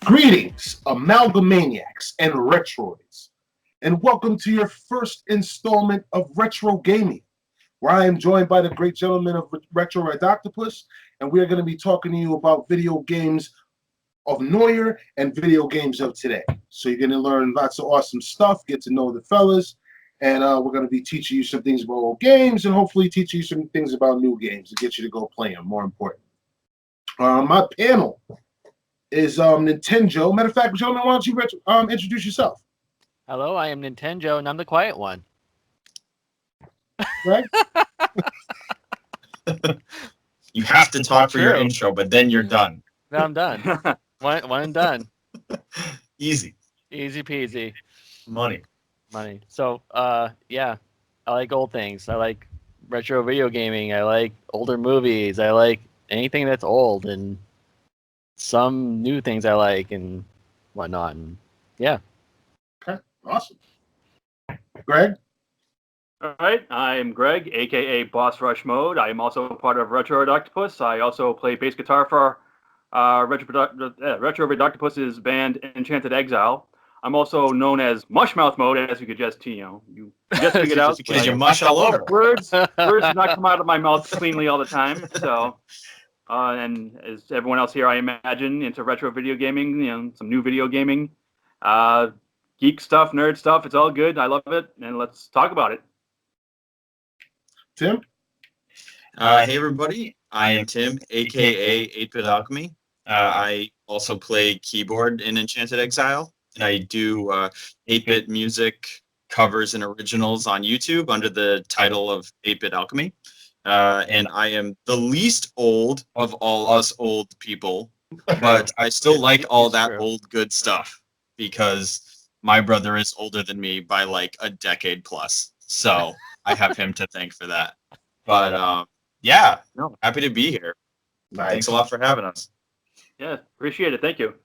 Greetings, Amalgamaniacs and Retroids, and welcome to your first installment of Retro Gaming, where I am joined by the great gentleman of Retro Ridoctopus, and we are going to be talking to you about video games of Neuer and video games of today. So you're going to learn lots of awesome stuff, get to know the fellas, and we're going to be teaching you some things about old games and hopefully teaching you some things about new games to get you to go play them, more important. My panel is Nintendo. Matter of fact, gentlemen, why don't you introduce yourself? Hello, I am Nintendo, and I'm the quiet one. Right? You have to talk for your intro, but then you're done. Then I'm done. one and done. Easy. Easy peasy. Money. So, yeah, I like old things. I like retro video gaming. I like older movies. I like anything that's old and some new things I like and whatnot. And yeah. Okay, awesome. Greg? All right, I'm Greg, aka Boss Rush Mode. I am also part of Retro Ridoctopus. I also play bass guitar for Retro Ridoctopus's band Enchanted Exile. I'm also known as Mushmouth Mode, as you could just figured out. Because you mush all over. Words do not come out of my mouth cleanly all the time. So, and as everyone else here, I imagine, into retro video gaming, some new video gaming, geek stuff, nerd stuff. It's all good. I love it, and let's talk about it. Tim? Hey, everybody. I am Tim, a.k.a. 8-Bit Alchemy. I also play keyboard in Enchanted Exile, and I do 8-Bit music covers and originals on YouTube under the title of 8-Bit Alchemy. And I am the least old of all us old people, but I still like all that old good stuff because my brother is older than me by like a decade plus. So I have him to thank for that. But yeah, happy to be here. Nice. Thanks a lot for having us. Yeah, appreciate it. Thank you.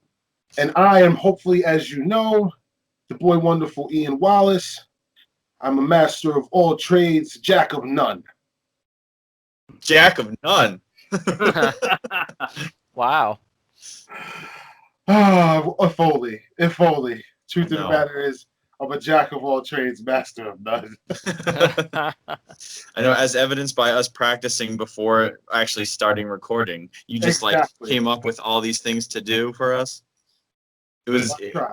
And I am, hopefully, as you know, the boy wonderful Ian Wallace. I'm a master of all trades, jack of none. Jack of none. Wow. If only. Truth of the matter is, I'm a jack of all trades, master of none. I know, as evidenced by us practicing before actually starting recording, you just came up with all these things to do for us. It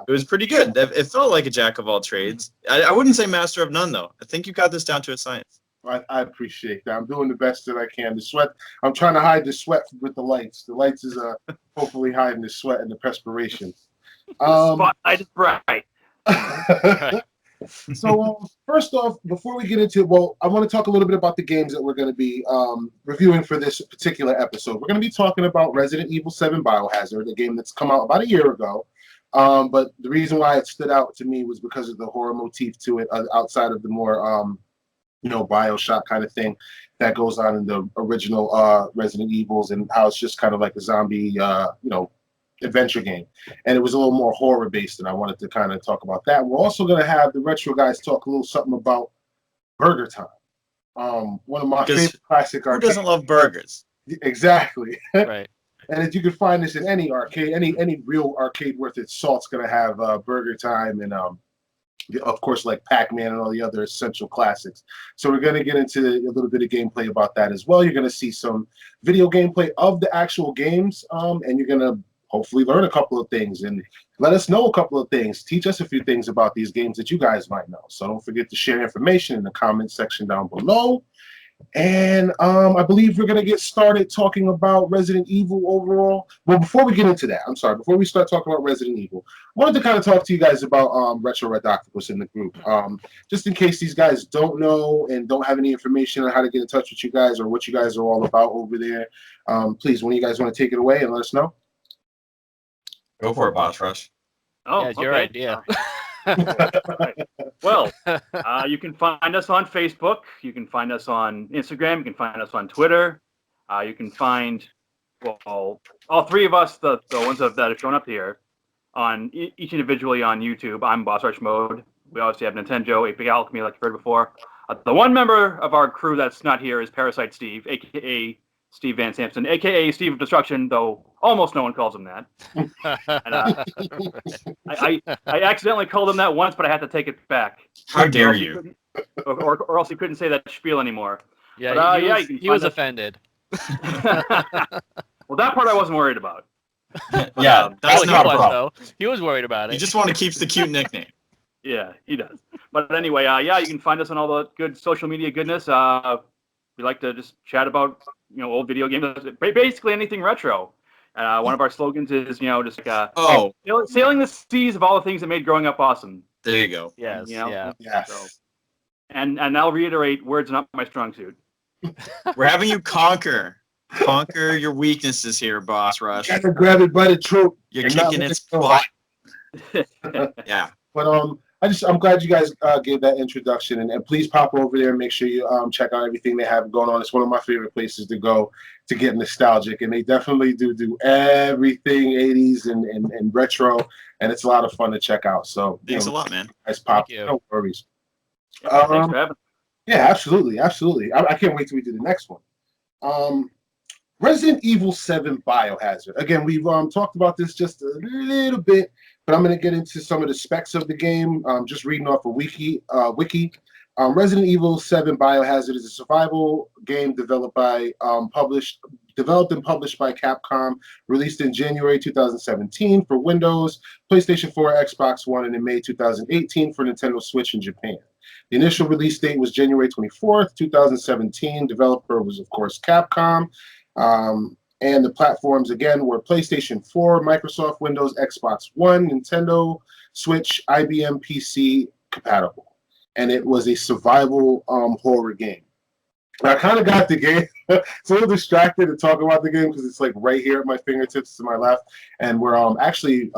was pretty good. It felt like a jack of all trades. I wouldn't say master of none though. I think you got this down to a science. I appreciate that. I'm doing the best that I can. The sweat, I'm trying to hide the sweat with the lights. The lights is hopefully hiding the sweat and the perspiration. Spotlight is bright. So first off, before we get into it, I want to talk a little bit about the games that we're going to be reviewing for this particular episode. We're going to be talking about Resident Evil 7 Biohazard, a game that's come out about a year ago. But the reason why it stood out to me was because of the horror motif to it, outside of the more BioShock kind of thing that goes on in the original Resident Evils, and how it's just kind of like a zombie, adventure game. And it was a little more horror based, and I wanted to kind of talk about that. We're also going to have the retro guys talk a little something about Burger Time. One of my favorite classic arcades. Who doesn't love burgers? Exactly. Right. And if you can find this in any arcade, any real arcade worth its salt's going to have Burger Time and of course, like Pac-Man and all the other essential classics. So we're going to get into a little bit of gameplay about that as well. You're going to see some video gameplay of the actual games, and you're going to hopefully learn a couple of things and let us know a couple of things. Teach us a few things about these games that you guys might know. So don't forget to share information in the comment section down below. And I believe we're going to get started talking about Resident Evil overall. Well, before we get into that, before we start talking about Resident Evil, I wanted to kind of talk to you guys about Retro Ridoctopus in the group. Just in case these guys don't know and don't have any information on how to get in touch with you guys or what you guys are all about over there, please, one of you guys want to take it away and let us know? Go for it, Boss Rush. Oh, yeah, it's your idea. Well, you can find us on Facebook. You can find us on Instagram. You can find us on Twitter. You can find, all three of us, the ones that have shown up here, on each individually on YouTube. I'm Boss Rush Mode. We obviously have Nintendo, 8-Bit Alchemy, like you've heard before. The one member of our crew that's not here is Parasite Steve, a.k.a. Steve Van Sampson, aka Steve of Destruction, though almost no one calls him that. And, I accidentally called him that once, but I had to take it back. How dare you? Or else he couldn't say that spiel anymore. Yeah, But, he was offended. Well, that part I wasn't worried about. Yeah, that's he not a was, problem. though. He was worried about it. You just want to keep the cute nickname. Yeah, he does. But anyway, yeah, you can find us on all the good social media goodness. We like to just chat about old video games, basically anything retro. One of our slogans is just sailing the seas of all the things that made growing up awesome. There you go. Yes. Yeah. Yes. So, and I'll reiterate, words are not my strong suit. We're having you conquer your weaknesses here, Boss Rush. Gotta grab it by the throat. You're kicking its butt. Yeah. But I'm glad you guys gave that introduction, and please pop over there and make sure you check out everything they have going on. It's one of my favorite places to go to get nostalgic, and they definitely do everything 80s and retro, and it's a lot of fun to check out. So Thanks a lot, man. Guys, pop. Thank you. No worries. Thanks for having me. Yeah, absolutely. I can't wait till we do the next one. Resident Evil 7 Biohazard. Again, we've talked about this just a little bit, but I'm going to get into some of the specs of the game. Just reading off a wiki. Resident Evil 7 Biohazard is a survival game developed and published by Capcom, released in January 2017 for Windows, PlayStation 4, Xbox One, and in May 2018 for Nintendo Switch in Japan. The initial release date was January 24th, 2017. Developer was, of course, Capcom. And the platforms, again, were PlayStation 4, Microsoft Windows, Xbox One, Nintendo Switch, IBM PC compatible. And it was a survival horror game. I kind of got the game. It's a little distracted to talk about the game because it's like right here at my fingertips to my left. And we're actually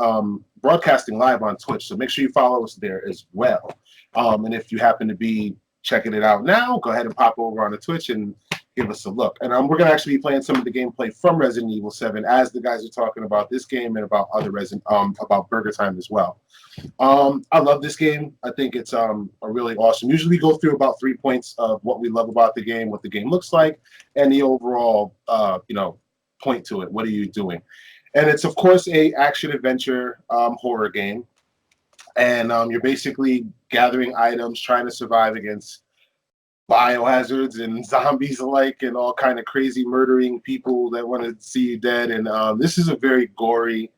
broadcasting live on Twitch. So make sure you follow us there as well. And if you happen to be checking it out now, go ahead and pop over on the Twitch and give us a look. And we're going to actually be playing some of the gameplay from Resident Evil 7 as the guys are talking about this game and about other about Burger Time as well. I love this game. I think it's a really awesome. Usually we go through about 3 points of what we love about the game, what the game looks like, and the overall point to it. What are you doing? And it's of course a action adventure horror game. And you're basically gathering items, trying to survive against biohazards and zombies alike and all kind of crazy murdering people that want to see you dead. And this is a very gory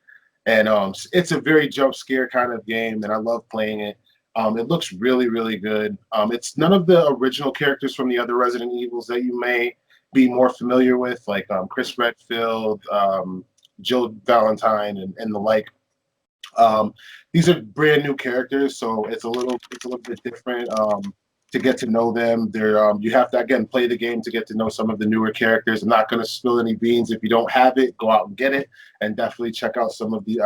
and it's a very jump scare kind of game, and I love playing it. It looks really, really good. It's none of the original characters from the other Resident Evils that you may be more familiar with, like Chris Redfield, Jill Valentine, and the like. These are brand new characters, so it's a little bit different to get to know them. You have to again play the game to get to know some of the newer characters. I'm not going to spill any beans. If you don't have it, go out and get it, and definitely check out some of the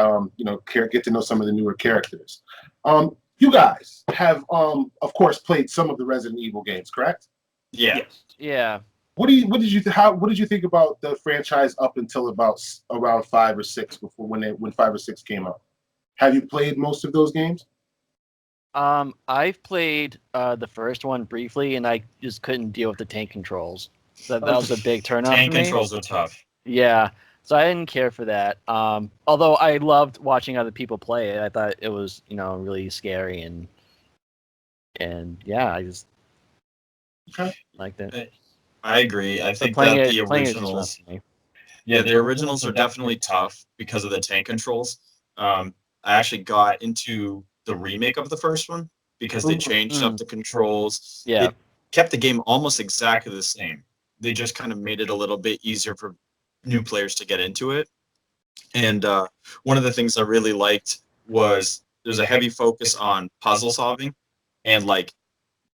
get to know some of the newer characters. You guys have of course played some of the Resident Evil games, correct? Yeah. Yes. Yeah. What did you think about the franchise up until about around 5 or 6 before when 5 or 6 came out? Have you played most of those games? I've played the first one briefly, and I just couldn't deal with the tank controls. So that was a big turn off. Tank for me. controls are tough. Yeah, so I didn't care for that. Although I loved watching other people play it. I thought it was really scary and yeah, I just liked it. I agree. I think playing that it- the playing it just originals. wasn't me. Yeah, the originals are definitely tough because of the tank controls. I actually got into the remake of the first one because they changed up the controls. Yeah. It kept the game almost exactly the same. They just kind of made it a little bit easier for new players to get into it. And one of the things I really liked was there's a heavy focus on puzzle solving and like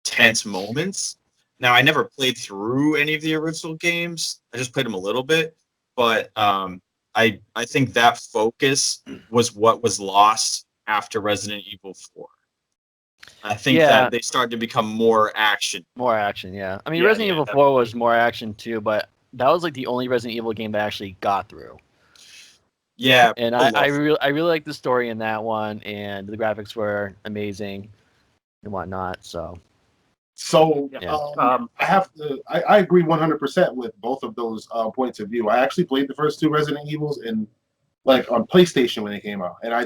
tense moments. Now, I never played through any of the original games. I just played them a little bit, but I think that focus was what was lost after Resident Evil 4. I think that they started to become more action. More action, yeah. I mean, Yeah, Resident yeah, Evil 4 was more action too, but that was like the only Resident Evil game that I actually got through. Yeah, And I really liked the story in that one, and the graphics were amazing and whatnot. So So Yeah. I have to. I agree 100% with both of those points of view. I actually played the first two Resident Evils in like on PlayStation when they came out, and I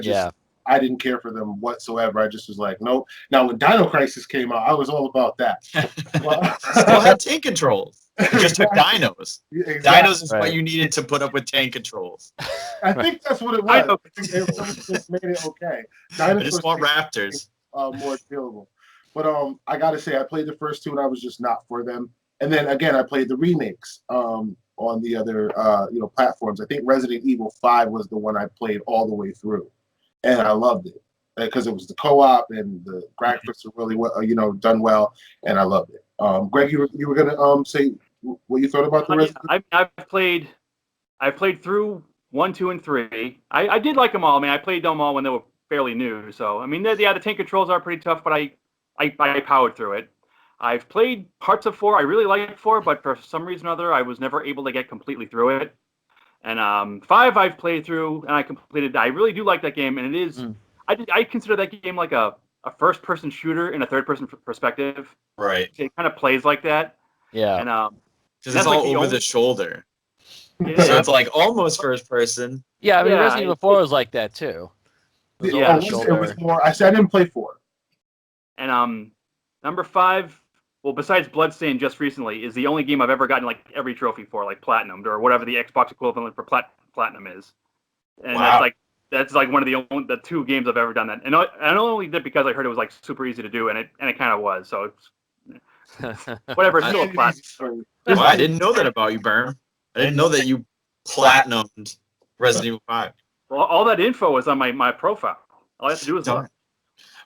didn't care for them whatsoever. I just was like, nope. Now when Dino Crisis came out, I was all about that. Still had tank controls. It just took dinos. Exactly. Dinos is Right. what you needed to put up with tank controls. I think that's what it was. I think they just made it okay. I Dinosaurs just want raptors. more appealable. But I gotta say, I played the first two and I was just not for them. And then again, I played the remakes on the other platforms. I think Resident Evil 5 was the one I played all the way through, and I loved it because it was the co-op and the graphics were really well, done well, and I loved it. Greg, you were gonna say what you thought about the Resident Evil? I've played through 1, 2, and 3. I did like them all. I mean, I played them all when they were fairly new. So I mean, the tank controls are pretty tough, but I powered through it. I've played parts of 4. I really like 4, but for some reason or other, I was never able to get completely through it. And 5 I've played through and I completed. I really do like that game, and it is. I consider that game like a first-person shooter in a third-person perspective. Right. It kind of plays like that. Yeah. And because it's all over the shoulder. Yeah. So it's like almost first person. Yeah, I mean, Yeah, Resident Evil 4 was like that too. It was Yeah, over the it shoulder. was more. I didn't play 4. And number 5, well, besides Bloodstained just recently, is the only game I've ever gotten like every trophy for, like platinumed or whatever the Xbox equivalent for platinum is. And Wow. that's like one of the 2 games I've ever done that. And I only did because I heard it was like super easy to do, and it kind of was. So it's whatever, it's still a platinum. Wow, I didn't know that about you, Berm. I didn't know that you platinumed Resident Evil 5. Well, all that info was on my profile. All I have to do is look.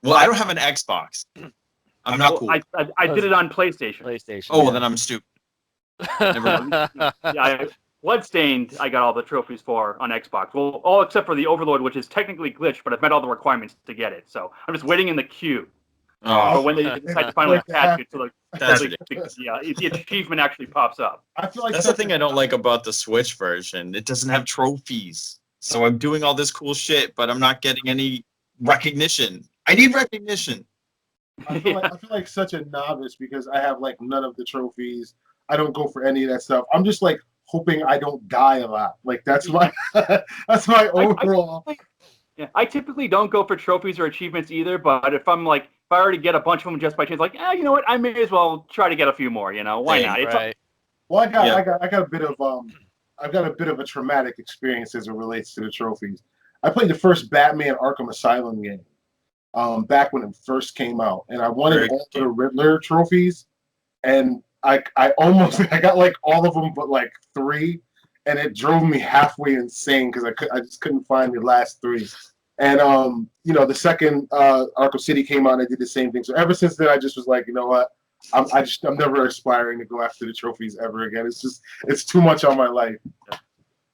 Well, I don't have an Xbox. I'm not cool. I did it on PlayStation. Oh, well, then I'm stupid. Never mind. Yeah, Bloodstained, I got all the trophies for on Xbox. Well, all except for the Overlord, which is technically glitched, but I've met all the requirements to get it. So I'm just waiting in the queue. But Oh, when they decide to finally patch it, so That's the achievement actually pops up. I feel like that's the thing I don't like about the Switch version. It doesn't have trophies. So I'm doing all this cool shit, but I'm not getting any recognition. I need recognition. I feel like such a novice because I have like none of the trophies. I don't go for any of that stuff. I'm just like hoping I don't die a lot. Like that's my overall. I typically don't go for trophies or achievements either, but if I already get a bunch of them just by chance, like, you know what, I may as well try to get a few more. Why not? It's Right. Well, I got a bit of I've got a bit of a traumatic experience as it relates to the trophies. I played the first Batman Arkham Asylum game back when it first came out, and I wanted all the Riddler trophies, and I got like all of them but like 3, and it drove me halfway insane because I just couldn't find the last 3. And the second Arkham City came out, and I did the same thing. So ever since then, I just was like, you know what? I'm never aspiring to go after the trophies ever again. It's too much on my life.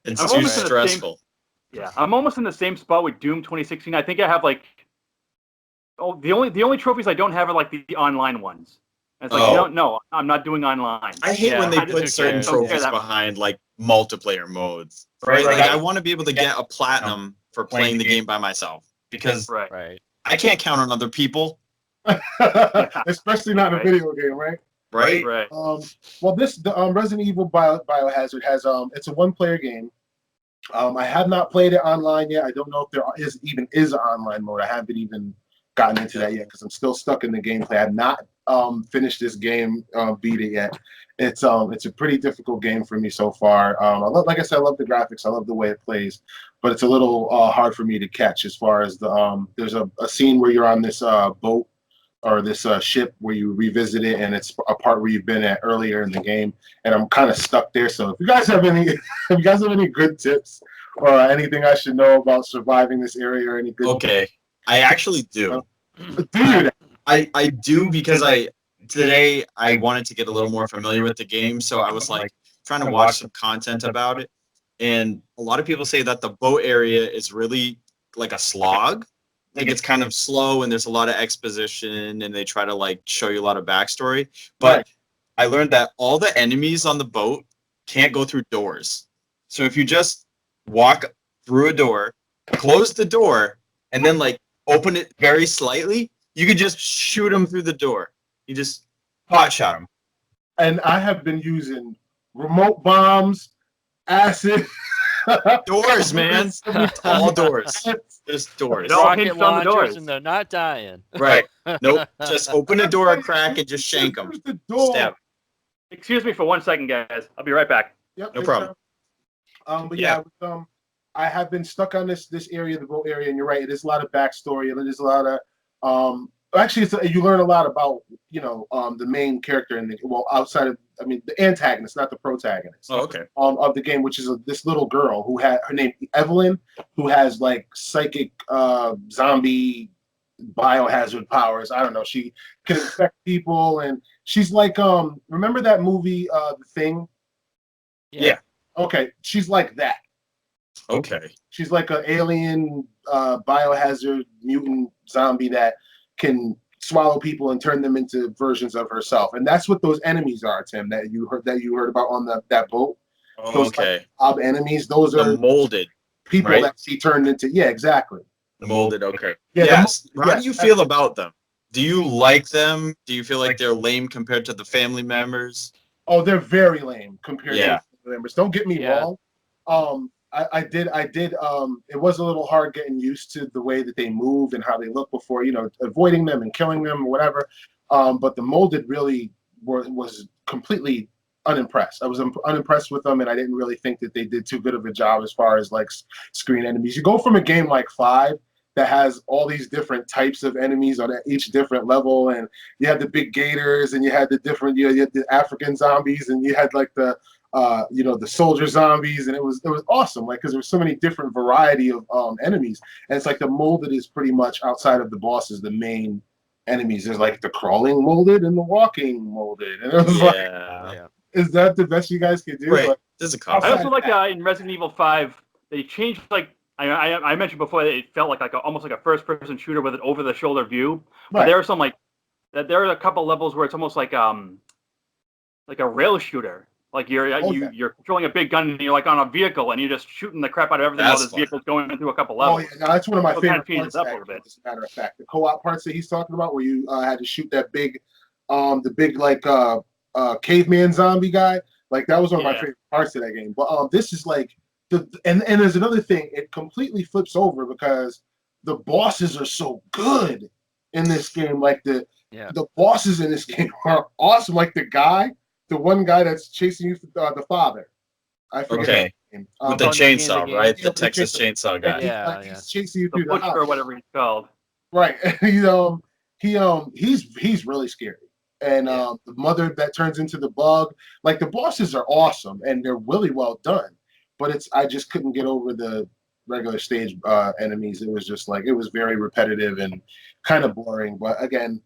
It's I'm too almost in the stressful. I'm almost in the same spot with Doom 2016. I think I have like, the only trophies I don't have are like the online ones. And it's like, no, I'm not doing online. I hate when they put certain trophies behind like multiplayer modes. Right? Like I want to be able to get a platinum for playing the game by myself because Right. I can't count on other people. Especially not in a video game, right? Right. Well, the Resident Evil Biohazard has it's a 1-player game. I have not played it online yet. I don't know if there is an online mode. I haven't even gotten into that yet because I'm still stuck in the gameplay. I've not finished this game, beat it yet. It's a pretty difficult game for me so far. Like I said, I love the graphics. I love the way it plays, but it's a little hard for me to catch as far as there's a scene where you're on this boat or this ship where you revisit it, and it's a part where you've been at earlier in the game, and I'm kind of stuck there. So if you guys have any good tips or anything I should know about surviving this area or any good Okay, I actually do. Dude, I do because today I wanted to get a little more familiar with the game, so I was like trying to watch some content about it, and a lot of people say that the boat area is really like a slog. Like it's kind of slow and there's a lot of exposition and they try to like show you a lot of backstory. But I learned that all the enemies on the boat can't go through doors. So if you just walk through a door, close the door, and then like open it very slightly, you could just shoot them through the door. You just Hot shot him. And I have been using remote bombs, acid. Doors, man. All doors. Just doors. It all Rocket hinged on the launchers doors. and they're not dying. Right. Nope. Just open a door a crack and just shank them. The door. Stab. Excuse me for 1 second, guys. I'll be right back. Yep, No problem. But yeah, I have been stuck on this area, the boat area, and you're right. It is a lot of backstory, and it is a lot of actually, you learn a lot about the main character and outside of the antagonist, not the protagonist. Oh, okay. Of the game, which is this little girl who had her name Evelyn, who has like psychic zombie biohazard powers. I don't know. She can infect people, and she's like remember that movie The Thing? Yeah. Okay, she's like that. Okay. She's like an alien biohazard mutant zombie that can swallow people and turn them into versions of herself. And that's what those enemies are, Tim, that you heard about on that boat. Those Okay. enemies, those are The molded. people right? that she turned into. Yeah, exactly. The molded. Okay. Yeah, Yes. the How do you feel about them? Do you like them? Do you feel like they're lame compared to the family members? Oh, they're very lame compared Yeah. to the members. Don't get me wrong. I did. It was a little hard getting used to the way that they move and how they look before, avoiding them and killing them or whatever. But the molded really was completely unimpressed. I was unimpressed with them, and I didn't really think that they did too good of a job as far as like screen enemies. You go from a game like 5 that has all these different types of enemies on each different level, and you had the big gators, and you had the different, you had the African zombies, and you had like the the soldier zombies, and it was awesome, like because there was so many different variety of enemies, and it's like the molded is pretty much outside of the bosses the main enemies. There's like the crawling molded and the walking molded, and it was Yeah. is that the best you guys could do? Right. Like, There's a I concept. also like in Resident Evil 5, they changed I mentioned before that it felt like almost like a first-person shooter with an over-the-shoulder view. But right. there are some there are a couple levels where it's almost like a rail shooter. Like you're controlling a big gun and you're like on a vehicle and you're just shooting the crap out of everything while this vehicle's going through a couple levels. Oh yeah, no, that's one of my favorite kind of parts. up a little bit. As a matter of fact, the co-op parts that he's talking about, where you had to shoot that big, caveman zombie guy, like that was one of my favorite parts of that game. But this is like and there's another thing, it completely flips over because the bosses are so good in this game. Like the bosses in this game are awesome. Like the one guy that's chasing you, the father. I forget his name. With the chainsaw, right? The Texas chainsaw guy. He's chasing you The through the house. butcher or whatever he's called. Right. He's really scary. And the mother that turns into the bug, like the bosses are awesome and they're really well done. But I just couldn't get over the regular stage enemies. It was just it was very repetitive and kind of boring. But again,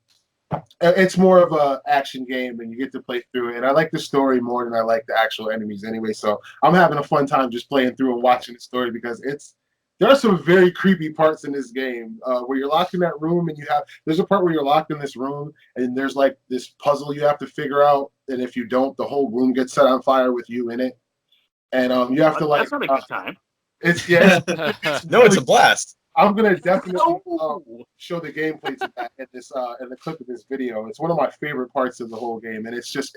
it's more of a action game and you get to play through it. And I like the story more than I like the actual enemies anyway. So I'm having a fun time just playing through and watching the story because there are some very creepy parts in this game where you're locked in that room and there's a part where you're locked in this room and there's like this puzzle you have to figure out. And if you don't, the whole room gets set on fire with you in it. And you have to That's not a good time. It's No, it's a blast. I'm gonna definitely show the gameplay to that in the clip of this video. It's one of my favorite parts of the whole game, and it's just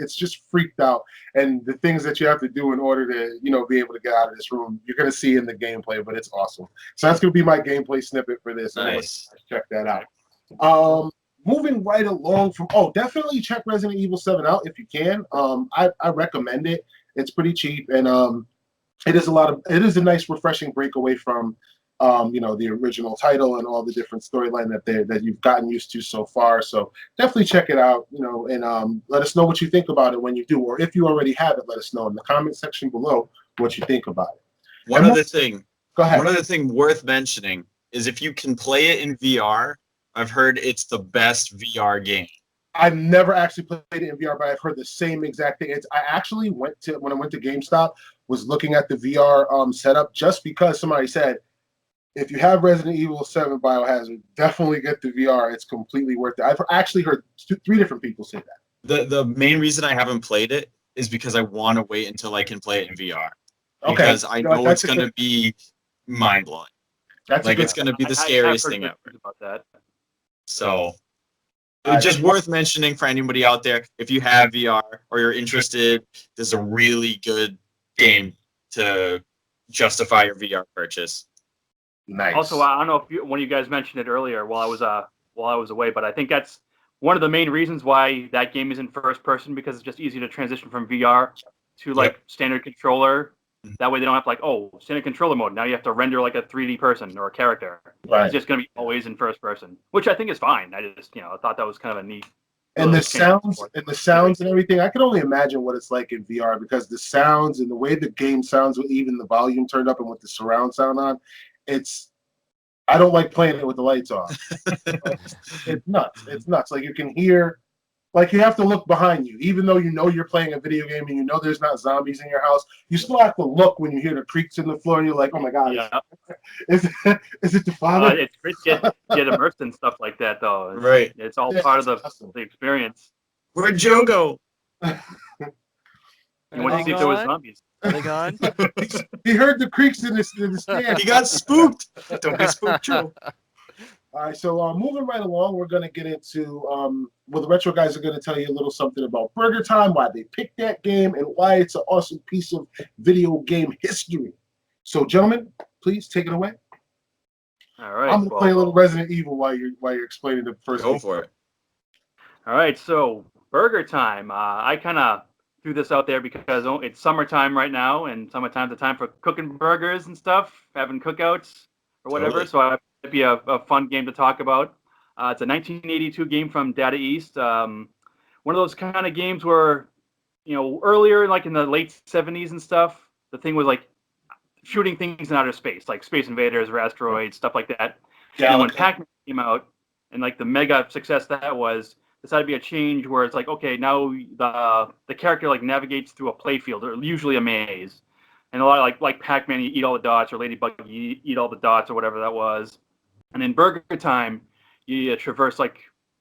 freaked out. And the things that you have to do in order to be able to get out of this room, you're gonna see in the gameplay. But it's awesome. So that's gonna be my gameplay snippet for this. Nice. Check that out. Moving right along definitely check Resident Evil 7 out if you can. I recommend it. It's pretty cheap, and it is a nice refreshing break away from the original title and all the different storyline that you've gotten used to so far. So definitely check it out, and let us know what you think about it when you do, or if you already have it, let us know in the comment section below what you think about it. One other thing worth mentioning is if you can play it in VR, I've heard it's the best VR game. I've never actually played it in VR, but I've heard the same exact thing. I actually when I went to GameStop, was looking at the VR setup just because somebody said, if you have Resident Evil 7 Biohazard, definitely get the VR. It's completely worth it. I've actually heard 3 different people say that. The main reason I haven't played it is because I want to wait until I can play it in VR. Okay. Because I know it's going to be mind-blowing. It's going to be the scariest thing ever. About that. So Just worth mentioning for anybody out there, if you have VR or you're interested, this is a really good game to justify your VR purchase. Nice. Also, I don't know if one of you guys mentioned it earlier while I was away, but I think that's one of the main reasons why that game is in first person, because it's just easy to transition from VR to like standard controller. That way they don't have to like, oh, standard controller mode. Now you have to render like a 3D person or a character. Right. It's just going to be always in first person, which I think is fine. I just, I thought that was kind of a neat. And the sounds and everything, I can only imagine what it's like in VR, because the sounds and the way the game sounds with even the volume turned up and with the surround sound on, I don't like playing it with the lights off. It's nuts. It's nuts. Like you can hear, like you have to look behind you, even though you know you're playing a video game and you know there's not zombies in your house. You still have to look when you hear the creaks in the floor. And you're like, oh my god, is it the father? It's great to get immersed in stuff like that, though. Right. It's all part of the experience. Where'd Joe go? You want to see if there was zombies. Are they gone? He heard the creaks in the stand. He got spooked. Don't get spooked, Joe. All right, so moving right along, we're going to get into, the retro guys are going to tell you a little something about Burger Time, why they picked that game, and why it's an awesome piece of video game history. So, gentlemen, please take it away. All right. I'm going to play a little Resident Evil while you're explaining the first. Go for it. All right, so Burger Time. I kind of threw this out there because it's summertime right now, and summertime's the time for cooking burgers and stuff, having cookouts or whatever. Totally. So it'd be a fun game to talk about. It's a 1982 game from Data East. One of those kind of games where, earlier, like in the late 70s and stuff, the thing was like shooting things in outer space, like Space Invaders or asteroids, stuff like that. Yeah, and when Pac-Man came out, and like the mega success that was, decided to be a change where it's like, okay, now the character like navigates through a playfield, or usually a maze. And a lot of like Pac-Man, you eat all the dots, or Ladybug, you eat all the dots, or whatever that was. And in Burger Time, you traverse like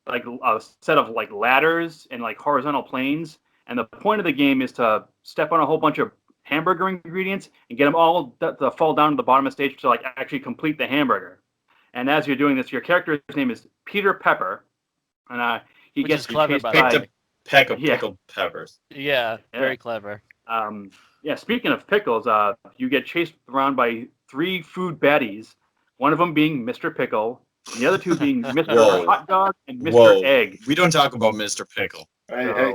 a set of like ladders and like horizontal planes. And the point of the game is to step on a whole bunch of hamburger ingredients and get them all to fall down to the bottom of the stage to like actually complete the hamburger. And as you're doing this, your character's name is Peter Pepper, and he gets clever, chased by the by way. Peck of pickled peppers. Yeah, very clever. Speaking of pickles, you get chased around by 3 food baddies, one of them being Mr. Pickle, and the other 2 being Mr. Whoa. Hot Dog and Mr. Whoa. Egg. We don't talk about Mr. Pickle. Hey,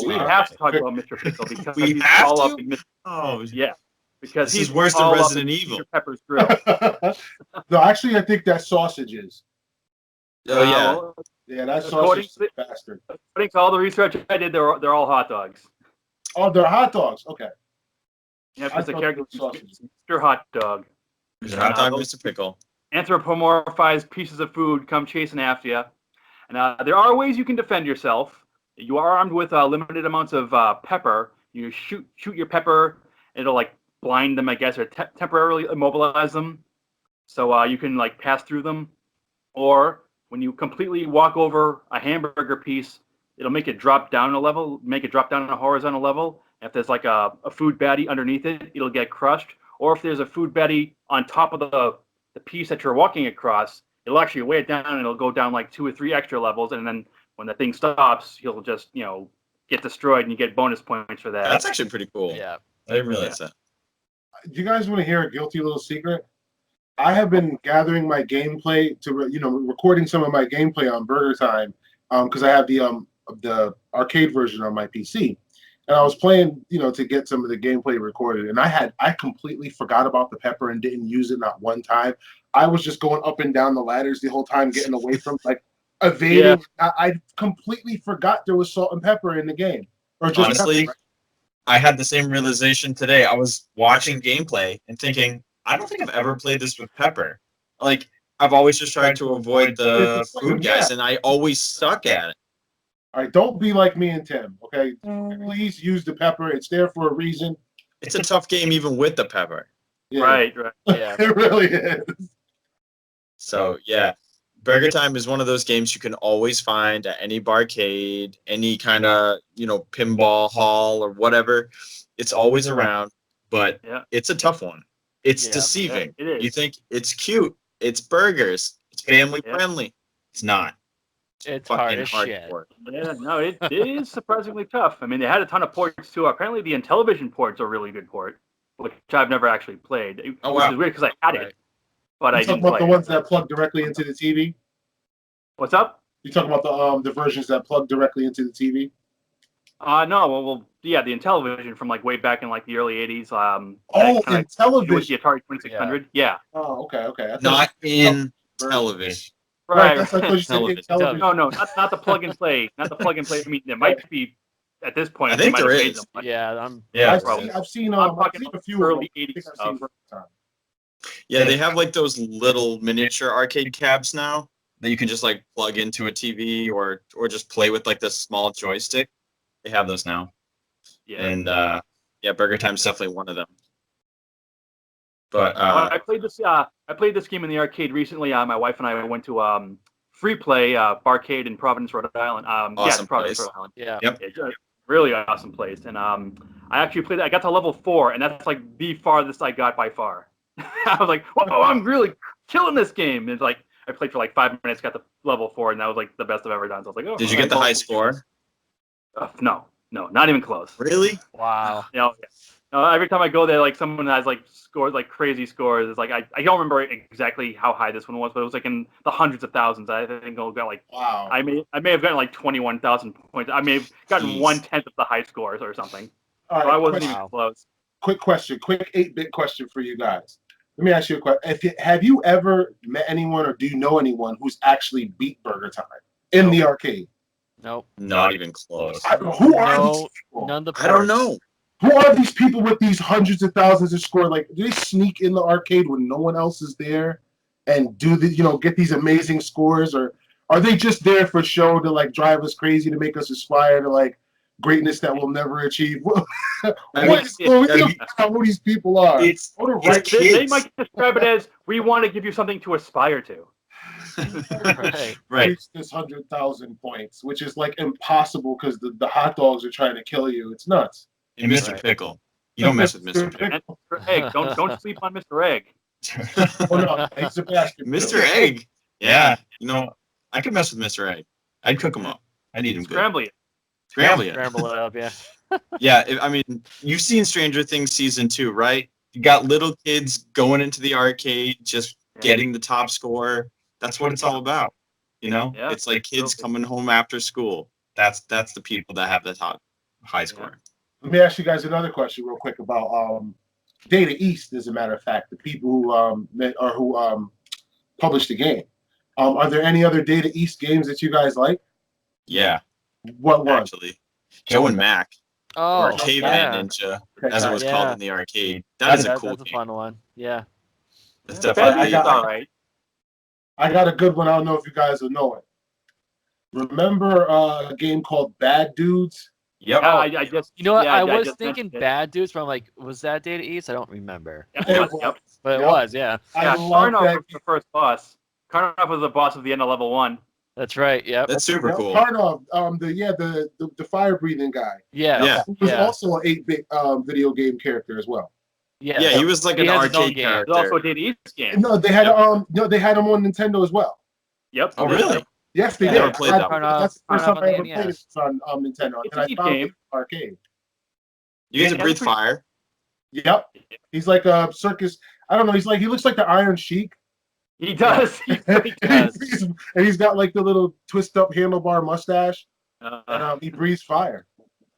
We have to talk about Mr. Pickle because We he's have all to? up in Mr. Oh, Yeah, because This he's is worse than all up Resident in Evil. Mr. Pepper's grill. No, actually, I think that's sausages. Oh yeah. Well, Yeah, that's According sausage bastard. according to all the research I did, they're all hot dogs. Oh, they're hot dogs. Okay. Yeah, because the I thought character they were sausages. Mr. Hot Dog. Mr. Hot Dog, Mr. Pickle. Anthropomorphized pieces of food come chasing after you. And there are ways you can defend yourself. You are armed with limited amounts of pepper. You shoot your pepper. It'll like blind them, I guess, or temporarily immobilize them. So you can like pass through them. Or when you completely walk over a hamburger piece, it'll make it drop down a level, make it drop down on a horizontal level. If there's like a food baddie underneath it, it'll get crushed. Or if there's a food baddie on top of the piece that you're walking across, it'll actually weigh it down and it'll go down like 2 or 3 extra levels. And then when the thing stops, he'll just, get destroyed and you get bonus points for that. That's actually pretty cool. Yeah. I didn't realize that. Do you guys want to hear a guilty little secret? I have been gathering my gameplay to, recording some of my gameplay on Burger Time, because I have the arcade version on my PC, and I was playing, to get some of the gameplay recorded, and I completely forgot about the pepper and didn't use it not one time. I was just going up and down the ladders the whole time, getting away from like evading. Yeah. I completely forgot there was salt and pepper in the game, or just honestly. pepper. I had the same realization today. I was watching gameplay and thinking, I don't think I've ever played this with pepper. Like, I've always just tried to avoid the food guys, and I always suck at it. All right, don't be like me and Tim, okay? Please use the pepper. It's there for a reason. It's a tough game even with the pepper. Yeah. Right. Yeah. It really is. So, yeah. Burger Time is one of those games you can always find at any barcade, any kind of, pinball hall or whatever. It's always around, but it's a tough one. It's deceiving. It is. You think it's cute. It's burgers. It's family friendly. It's not. It's hard fucking as shit. hardcore. Yeah, no, it is surprisingly tough. I mean, they had a ton of ports too. Apparently, the Intellivision port's a really good port, which I've never actually played. Oh, Which wow. is weird because I had Right. it, but I You talking didn't about play the it. ones that plug directly into the TV? What's up? You talking about the versions that plug directly into the TV? No, well, yeah, the Intellivision from like way back in like the early '80s. Oh, that kinda in television. with the Atari 2600. Yeah. Oh, okay. I thought Not in version. television. Right. That's what I thought you said in Television. television. No, not the plug and play. Not the plug and play. I mean, it might be at this point. I think they might there have made is. them, but Yeah, I've seen I'm I've talking seen a few early of them. I 80s think I've stuff. seen time. Yeah, they have like those little miniature arcade cabs now that you can just like plug into a TV or just play with like this small joystick. They have those now. Yeah. And yeah, Burger Time's definitely one of them. But I played this. I played this game in the arcade recently. My wife and I went to Free Play Barcade in Providence, Rhode Island. Awesome Providence, place. Rhode Island. yeah. Yep. It's a really awesome place. And I actually played. I got to level 4, and that's like the farthest I got by far. I was like, "Whoa, I'm really killing this game!" And it's like I played for like 5 minutes, got to level 4, and that was like the best I've ever done. So I was like, "Oh." did you get the high score? No, not even close. Really? Wow. No, every time I go there, like someone has like scored like crazy scores. It's like I don't remember exactly how high this one was, but it was like in the hundreds of thousands. I think I got like Wow. I may have gotten like 21,000 points. I may have gotten Jeez. 1/10 of the high scores or something. All So I right. wasn't Question, even close. quick question. Quick 8-bit question for you guys. Let me ask you a question. Have you ever met anyone or do you know anyone who's actually beat Burger Time in the arcade? Nope. Not even close. Who are No, these people? none of the I don't ports. know. Who are these people with these hundreds of thousands of score? Like, do they sneak in the arcade when no one else is there and do the, get these amazing scores, or are they just there for show to like drive us crazy to make us aspire to like greatness that we'll never achieve? I What is going mean, on? Who these people are? It's What a it's right kids. They might describe it as we want to give you something to aspire to. Right. Right. reach this 100,000 points, which is like impossible because the hot dogs are trying to kill you. It's nuts. And Mr. Right. Pickle. You don't mess with Mr. Pickle. And Mr. Egg, don't sleep on Mr. Egg. Oh no, he's a bastard. Mr. Egg. Yeah. I could mess with Mr. Egg. I'd cook him up. I'd eat him good. Scramble it. Scramble it. Scramble it up, yeah. Yeah, I mean, you've seen Stranger Things season 2, right? You got little kids going into the arcade, just getting the top score. That's what it's all about. Yeah. It's like kids Totally. coming home after school. That's the people that have the top high score. Let me ask you guys another question real quick about Data East. As a matter of fact, the people who published the game. Are there any other Data East games that you guys like? Yeah, What one? actually. Joe and Mac, Oh, or Caveman yeah. Ninja, as it was Yeah. called in the arcade. That is a cool That's a game. fun one. Yeah. It's The definitely I got- all right. I got a good one. I don't know if you guys will know it. Remember a game called Bad Dudes? Yep. Yeah, I just You know what? yeah, I was just thinking mentioned it. Bad Dudes, but I'm like, was that Data East? I don't remember. Yeah, yep. But it Yep. was, yeah. I Yeah, love Karnov that. was the first boss. Karnov was the boss of the end of level 1. That's right. Yep. That's super cool. Karnov, the fire breathing guy. Yeah. Yeah. Who was Yeah. also an 8-bit video game character as well. Yeah. Yeah, he was like He an has his own arcade game. character. There's also a Data East game. No, they had they had him on Nintendo as well. Yep. Oh, really? Yes, they Yeah, did. never played that one. That's the first Karnov time I ever on played it NES. on Nintendo. It's And I a neat found it game. in the arcade. You guys Yeah, have breathed it's pretty- fire. Yep. He's like a circus. I don't know. He looks like the Iron Sheik. He does. He really and does. he's got like the little twist up handlebar mustache. Uh, And he breathes fire.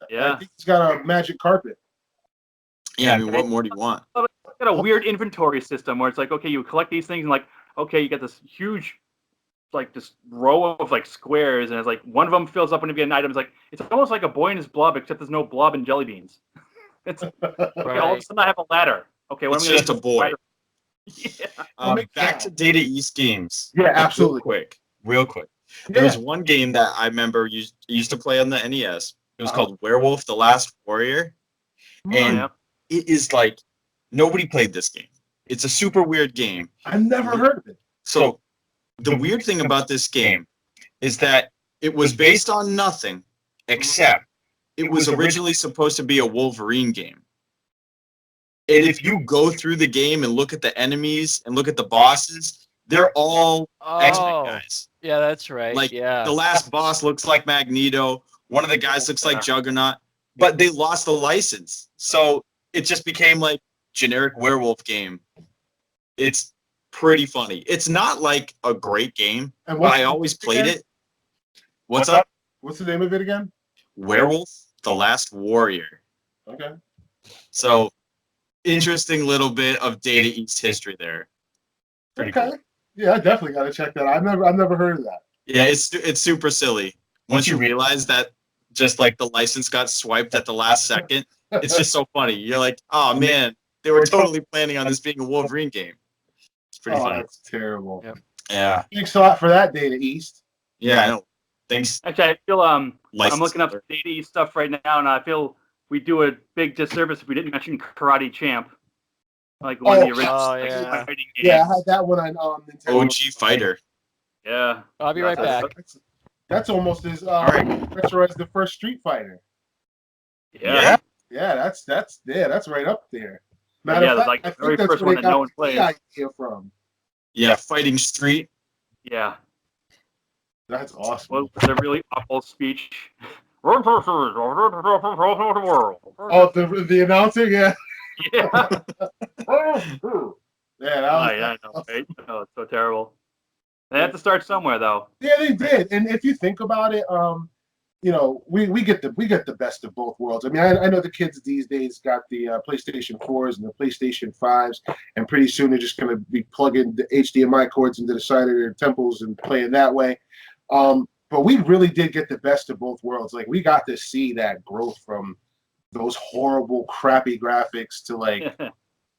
I yeah. think he's got a magic carpet. Yeah, I mean, what more do you want? It's got a weird inventory system where it's like, okay, you collect these things and like, okay, you get this huge, like this row of like squares, and it's like one of them fills up when you get an item. It's like it's almost like a boy and his blob, except there's no blob and jelly beans. It's okay, all of a sudden I have a ladder. Okay, what It's am I just a boy. Yeah. Back to Data East games. Yeah, absolutely. Real quick. Yeah. There was one game that I remember used to play on the NES. It was called Werewolf: The Last Warrior, and Yeah. it is like nobody played this game. It's a super weird game. I've never heard of it. So the weird thing about this game is that it was based on nothing except it was originally supposed to be a Wolverine game. And if you go through the game and look at the enemies and look at the bosses, They're all X-Men Oh, guys. yeah, that's right. Like yeah. the last boss looks like Magneto. One of the guys looks like Juggernaut, but they lost the license, so it just became like generic werewolf game. It's pretty funny. It's not like a great game, And but I always played it. What's up? What's the name of it again? Werewolf: The Last Warrior. Okay. So interesting little bit of Data East history there. Pretty Okay. cool. Yeah, I definitely got to check that out. I've never heard of that. Yeah, it's super silly. Once you realize that just like the license got swiped at the last second, it's just so funny. You're like, oh man, they were totally planning on this being a Wolverine game. It's pretty Oh, funny. that's terrible. Yep. Yeah. Thanks a lot for that, Data East. Yeah, I know. Thanks. Actually, I feel I'm License looking up holder. Data East stuff right now, and I feel we do a big disservice if we didn't mention Karate Champ, like one of the original Oh, like, yeah. fighting games. Yeah, I had that one on Nintendo. OG fighter. Yeah. I'll be right back. That's almost as right. retro as the first Street Fighter. Yeah. Yeah, that's right up there. Yeah, Matter of fact, like I the very think that's first where one they that no got one plays. the idea from. Yeah, Fighting Street. Yeah. That's awesome. Well, it's a really awful speech. Oh, Oh, the announcer, yeah. yeah. Yeah, that Oh, was, yeah, I know, right? Oh, it's so terrible. They have to start somewhere, though. yeah, they did. And if you think about it, you know, we get the best of both worlds. I mean, I know the kids these days got the PlayStation 4s and the PlayStation 5s, and pretty soon they're just going to be plugging the HDMI cords into the side of their temples and playing that way. But we really did get the best of both worlds. Like, we got to see that growth from those horrible, crappy graphics to like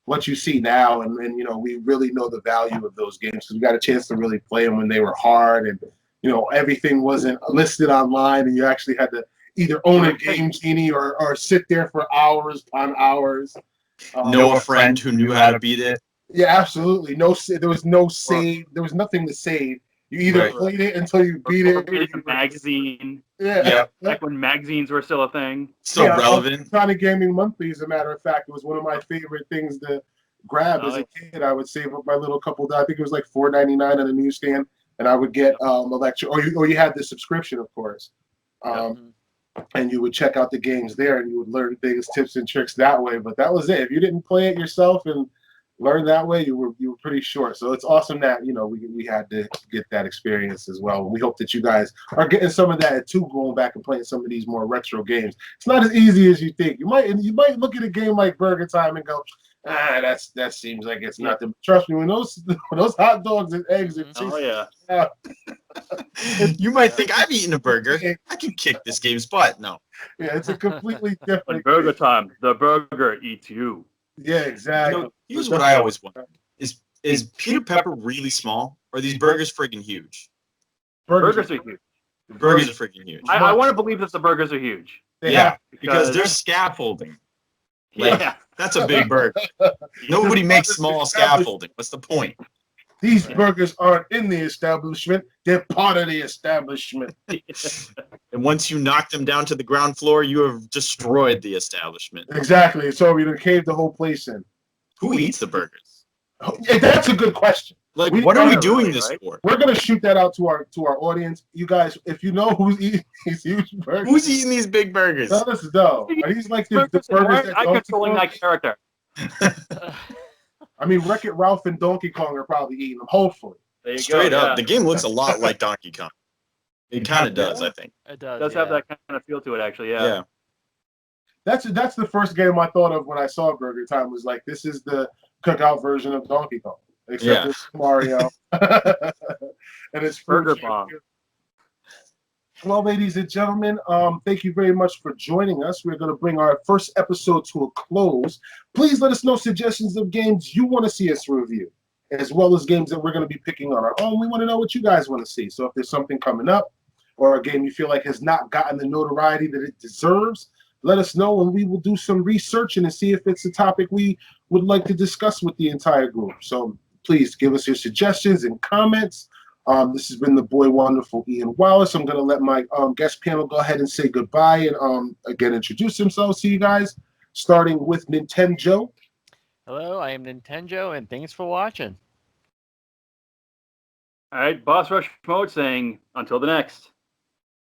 what you see now, and you know, we really know the value of those games because we got a chance to really play them when they were hard, and you know, everything wasn't listed online, and you actually had to either own a Game Genie or sit there for hours upon hours. Know a friend who knew how to beat it. Yeah, absolutely. There was no save. There was nothing to save. You either played it until you beat it. Read a magazine. Yeah. Back when magazines were still a thing. Still relevant. Sonic Gaming Monthly, as a matter of fact, was one of my favorite things to grab as a kid. I would save up my little couple. I think it was like $4.99 on the newsstand, and I would get a lecture. Or you had the subscription, of course. And you would check out the games there, and you would learn things, tips, and tricks that way. But that was it. If you didn't play it yourself and learn that way, you were pretty short. So it's awesome that, you know, we had to get that experience as well. And we hope that you guys are getting some of that too, going back and playing some of these more retro games. It's not as easy as you think. You might look at a game like Burger Time and go, that seems like it's nothing. Trust me, when those hot dogs and eggs are You might think I've eaten a burger. I can kick this game's butt. No. Yeah, it's a completely different When Burger Time, the burger eats you. Yeah, exactly. You know, here's what I always wonder: is peanut pepper really small, or are these burgers friggin' huge? Burgers are huge. Burgers are friggin' huge. I want to believe that the burgers are huge. Yeah, because they're scaffolding. Like, that's a big burger. Nobody makes small scaffolding. What's the point? These burgers aren't in the establishment. They're part of the establishment. And once you knock them down to the ground floor, you have destroyed the establishment. Exactly. So we caved the whole place in. Who eats the burgers? That's a good question. Like, what are we doing this for? We're gonna shoot that out to our audience. You guys, if you know who's eating these huge burgers, Who's eating these big burgers? let us know. Are these like the burgers that I'm controlling that character. I mean, Wreck-It Ralph and Donkey Kong are probably eating them. Hopefully, There you Straight go, up, the game looks a lot like Donkey Kong. It kind of does, I think. It does. It does have that kind of feel to it, actually. Yeah. that's the first game I thought of when I saw Burger Time. Was like, this is the cookout version of Donkey Kong, except it's Mario and it's Burger Bomb. Well, ladies and gentlemen, thank you very much for joining us. We're going to bring our first episode to a close. Please let us know suggestions of games you want to see us review, as well as games that we're going to be picking on our own. We want to know what you guys want to see. So if there's something coming up or a game you feel like has not gotten the notoriety that it deserves, let us know, and we will do some researching and see if it's a topic we would like to discuss with the entire group. So please give us your suggestions and comments. This has been the boy wonderful Ian Wallace. I'm going to let my guest panel go ahead and say goodbye and again introduce themselves to you guys, starting with Nintendo. Hello, I am Nintendo, and thanks for watching. All right, Boss Rush Mode saying until the next.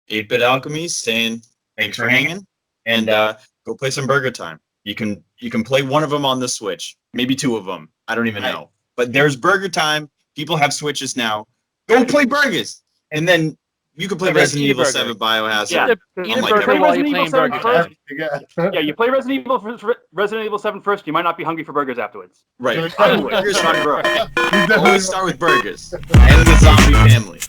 8-Bit Alchemy saying thanks for hanging, and go play some Burger Time. You can play one of them on the Switch, maybe two of them. I don't even know. But there's Burger Time. People have Switches now. Go play burgers, and then you can play Yeah, Resident eat a Evil burger. 7 Biohazard. Yeah. Eat a Unlike burger everyone. while you're Resident playing Evil 7 Burger first. Time. Yeah, you play Resident Evil 7 first. You might not be hungry for burgers afterwards. Right. Yeah. Burgers Sorry, are bro. always start with burgers and the zombie family.